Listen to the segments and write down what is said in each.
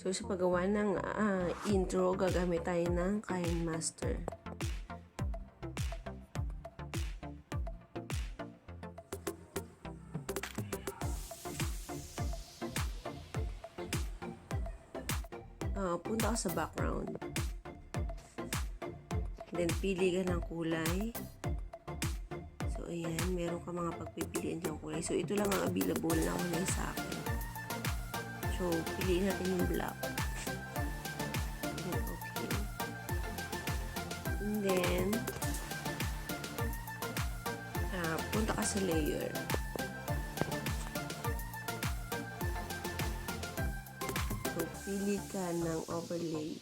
So, sa paggawa ng intro, gagamit tayo ng KINE Master. Punta ka sa background. Then, pili ka ng kulay. So, ayan. Meron ka mga pagpipilian ng kulay. So, ito lang ang available na kulay sa akin. So, piliin natin yung black. Then, okay. And then, punta ka sa layer. So, pili ka ng overlay.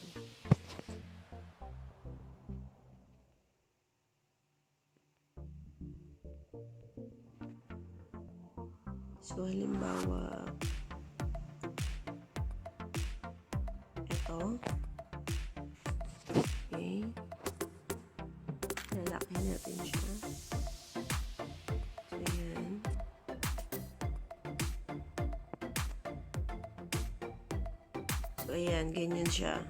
So, halimbawa, ito. Okay. Lalaki natin siya. So, yan. So, ayan. Ganyan siya.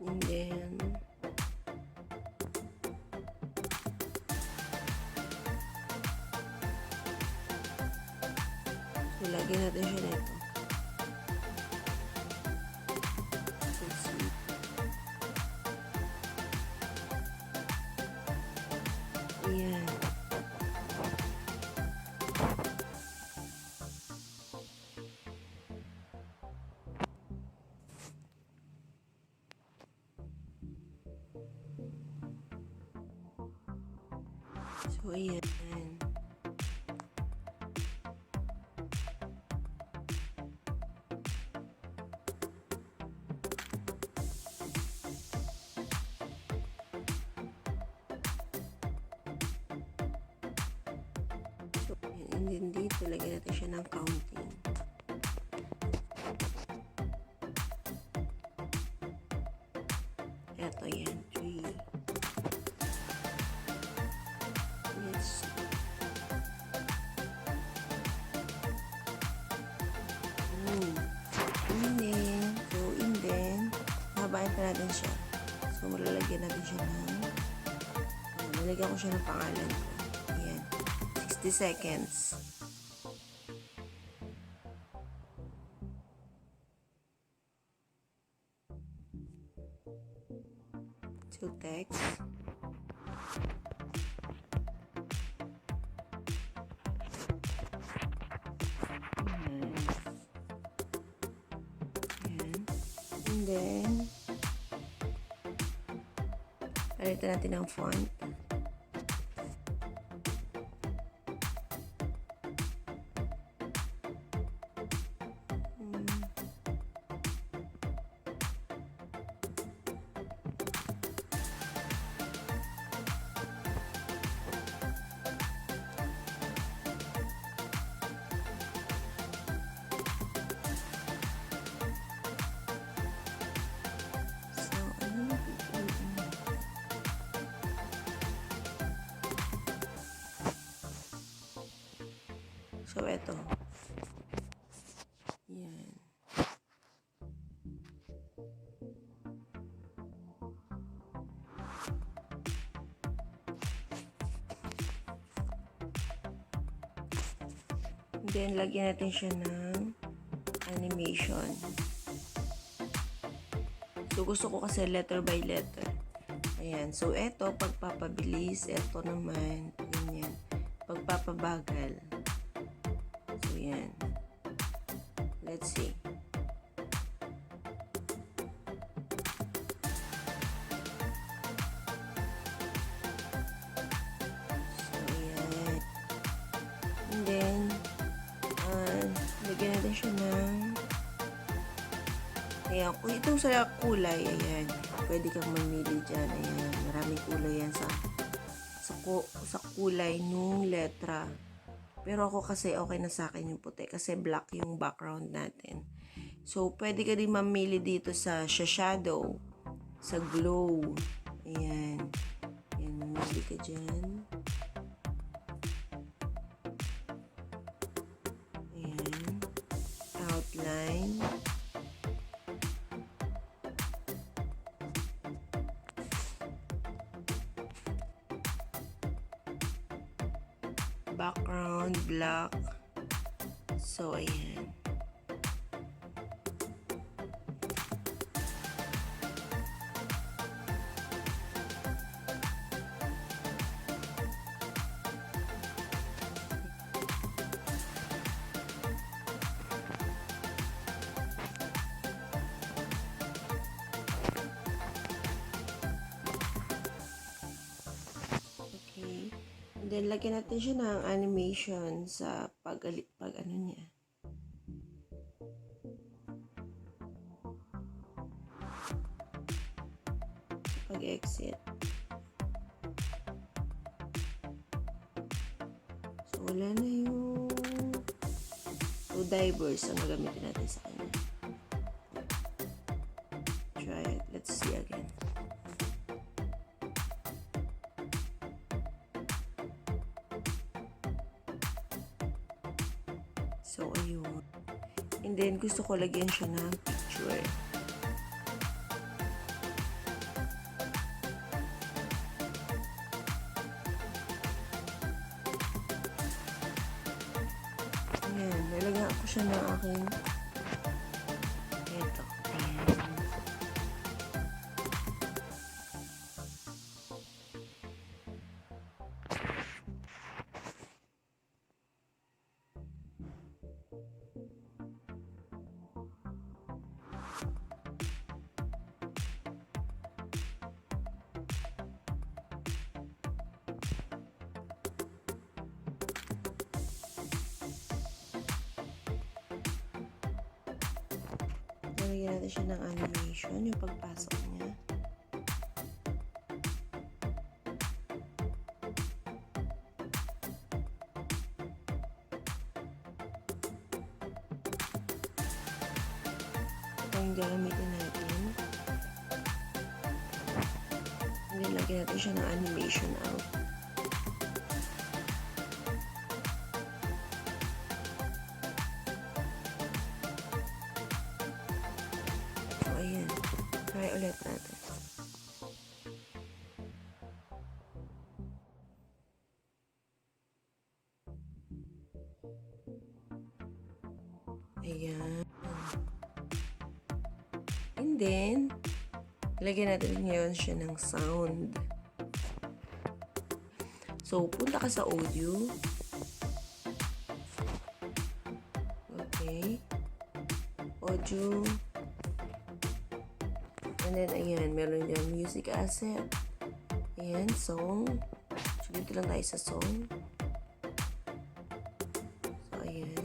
And then, so, lagyan natin siya nito. Ayan. So, ayan. So, and then dito, lagyan natin siya ng counting. Eto, yan. 3. Let's see. And then, habain pa natin siya. So, malalagyan natin siya ng, nalagyan ko siya ng pangalan ko. Ayan. 60 seconds. So, text. Ayan. Ayan. And then, palitan natin ang font. So, eto. Yan. Then, lagyan natin siya ng animation. So, gusto ko kasi letter by letter. Ayan. So, eto, pagpapabilis. Eto naman, ganyan. Pagpapabagal. So, yan. Let's see. So, yan. And then, lagyan natin siya ng, ayan. Kung itong sa kulay, ayan. Pwede kang mamili dyan. Ayan. Maraming kulay yan sa kulay nung letra. Pero ako kasi okay na sa akin yung puti kasi black yung background natin. So, pwede ka din mamili dito sa shadow, sa glow. Ayan. Ayan, mamili ka dyan. Ayan. background black. So, ayan. Okay. And then, lagyan natin siya ng animation sa pag ano niya. Pag-exit. So, wala na yung two divers ang gagamitin natin sa kanya. Try it. Let's see again. So, ayun. And then, gusto ko lagyan siya ng picture. Ayan. Nalagyan ko siya ng aking eto. Ayan. Nalagyan natin siya ng animation, yung pagpasok niya. Ito yung gagamitin natin. And then, lagyan natin siya ng animation out. Ayan. Try ulit natin. Ayan. And then, lagyan natin ngayon siya ng sound. So, punta ka sa audio. Okay. Audio. And then, ayan, meron dyan music asset. Ayan, song. So, dito lang tayo sa song. So, ayan.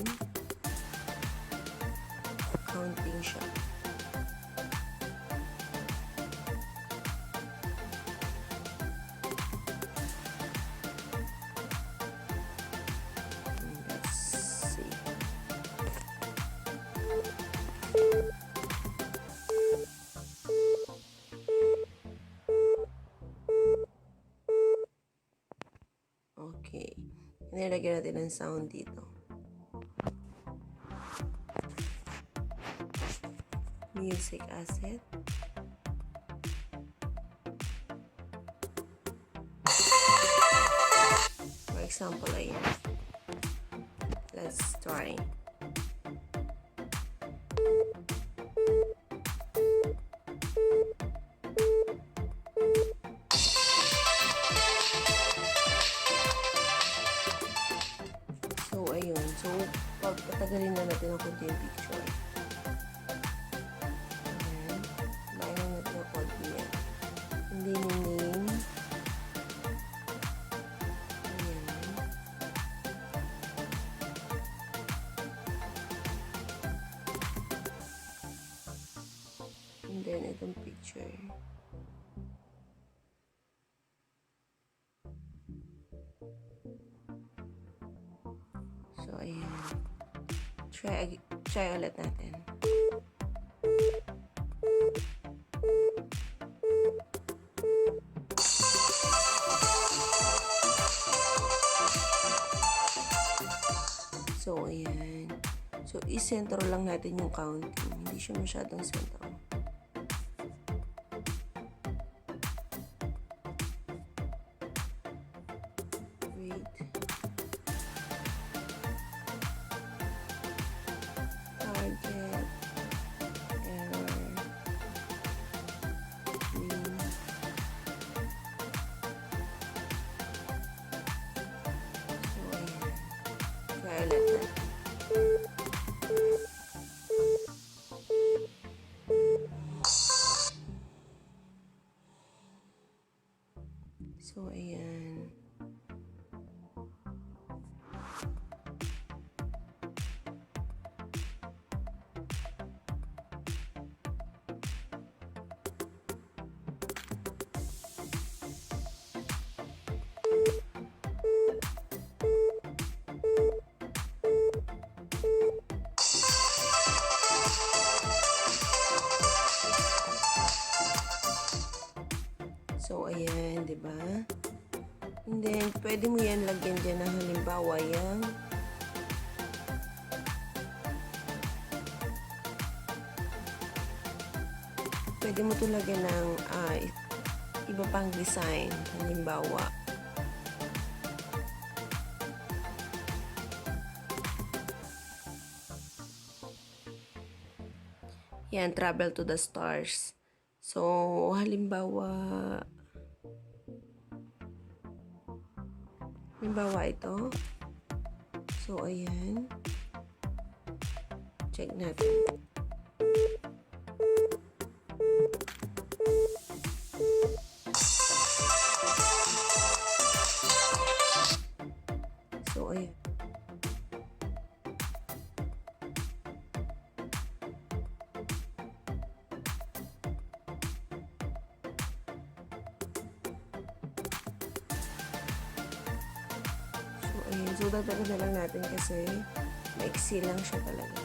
Counting siya. Let's see. Okay. Nilagyan natin ng sound dito. Music asset. For example, ayan. Let's try. So, ayun. So, pagpatagalin na natin ang konti yung picture. Ayan. Bayan na natin ang konti yan. Hindi name. Ayan. And then, itong picture. So, ayan. Try ulit natin. So, ayan. So, i-sentro lang natin yung counting. Hindi siya masyadong sentro. Wait. pwede mo yan lagyan dyan ng halimbawa yan. Pwede mo ito lagyan ng iba pang design. Halimbawa, yan, travel to the stars. So, halimbawa ito. So, ayan. Check natin. So, ayan. So, dagdagan na lang natin kasi maiksi lang siya talaga.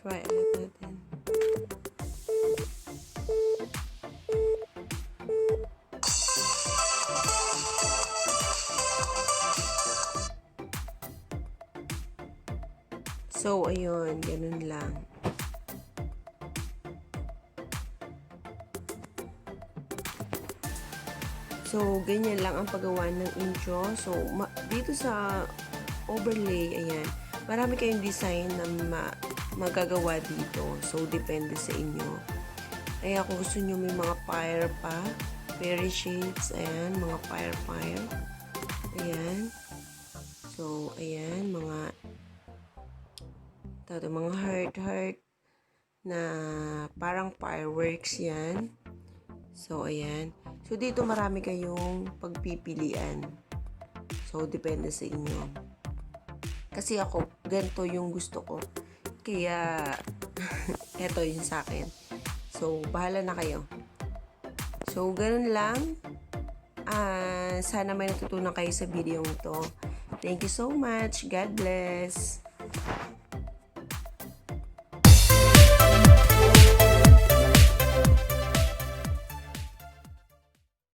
Try ulit natin. So, ayun, ganun lang. So, ganyan lang ang paggawa ng intro. So, dito sa overlay, ayan, marami kayong design na magagawa dito. So, depende sa inyo. Kaya kung gusto nyo may mga fire pa, fairy shades, ayan, mga fire. Ayan. So, ayan, mga heart na parang fireworks yan. So, ayan. So, dito marami kayong pagpipilian. So, depende sa inyo. Kasi ako, ganito yung gusto ko. Kaya, eto yun sa akin. So, bahala na kayo. So, ganun lang. Sana may natutunan kayo sa video ito. Thank you so much. God bless.